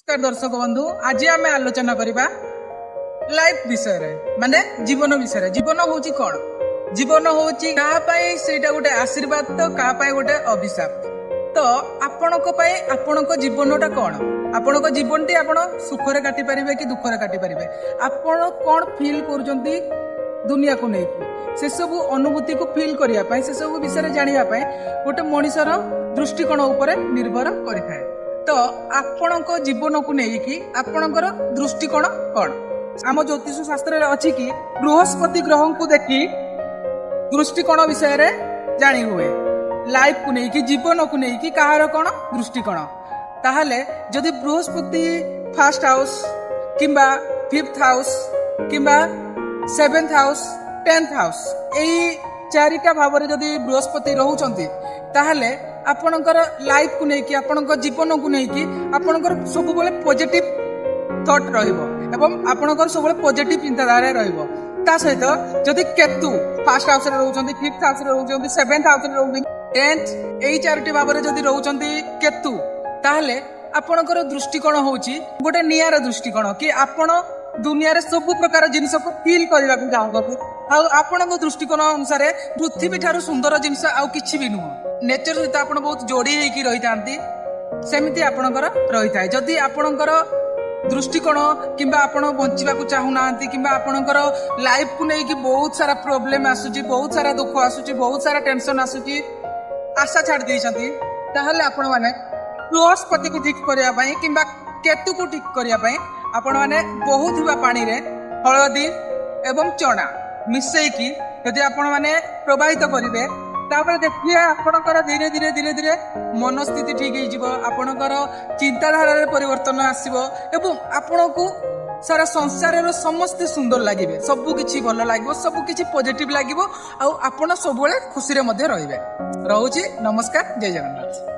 दर्शक बंधु आज आम आलोचना करवा लाइफ विषय माने जीवन विषय जीवन हूँ कौन जीवन हूँ क्या गोटे आशीर्वाद तो क्या गोटे अभिशाप तो आपण जीवनटा कौन आपण जीवन टी आप सुखरे काटी पारे कि दुखरे काटी पारे आपण कौन फिल कर दुनिया को लेकिन से सब अनुभूति को फिल करने से सब विषय जानापी गोटे मनीषर दृष्टिकोण उपर निर्भर करें तो आपणक जीवन को लेकिन आपणकर दृष्टिकोण कौन आम ज्योतिष शास्त्र अच्छी कि बृहस्पति ग्रह को देखी दृष्टिकोण विषय रे जानी हुए लाइफ को लेकिन जीवन को लेकिन कहार कौन दृष्टिकोण ताहले जदि बृहस्पति फर्स्ट हाउस किंबा फिफ्थ हाउस किंबा सेवेंथ हाउस 10th हाउस यही चारिटा भाव में जदि बृहस्पति रोचंती ताहले आपणकर लाइफ को लेकिन आपणकर जीवन को लेकिन आपणकर सब बेले पॉजिटिव थॉट रहिबो एवं आपणकर सब बेले पॉजिटिव चिंताधारा रहिबो ता सहित जदि केतु फर्स्ट हाउस रे रोचंती फिफ्थ हाउस रे रोचंती सेवेंथ हाउस रे रोचंती 10th एही चारिटा भाव में जदि रोचंती केतु ताहले आपणकर दृष्टिकोण होची गोटे नियार दृष्टिकोण कि आपण दुनिया रे सब प्रकार जिनिस को फील करने को चाहूँ आपण दृष्टिकोण अनुसार पृथ्वी ठारू सुंदर जिनस आउ किछि भी नुह नेचर सहित आप बहुत जोड़ी होगी रही था सेमती आपणकर रही था जदि आपणकर दृष्टिकोण किंबा आपण बंचिबा को चाहूना किंबा आपणकर लाइफ को लेकिन बहुत सारा प्रॉब्लम आसुची बहुत सारा दुख आसुची बहुत सारा टेंशन आसुची आशा छाड़ देइछंती ताहले आपण माने बृहस्पति को ठीक करिया पई किंबा केतु को ठीक करिया पई आपण माने बहुत हुआ पानी रे हळदी एवं चना मिसैकी यदि आपण माने प्रवाहित करिवे तापर देखिए आपणकर धीरे धीरे धीरे धीरे मनस्थिति ठीक हो आपणकर चिंताधारा परिवर्तन आसीबो एवं आपणको सारा संसार रो समस्त सुंदर लागिबे सब किछि भल लागिबो सब किछि पॉजिटिव लागिबो आ आपण सब बेले खुशी रे मध्ये रहिबे रहूची नमस्कार जय जगन्नाथ।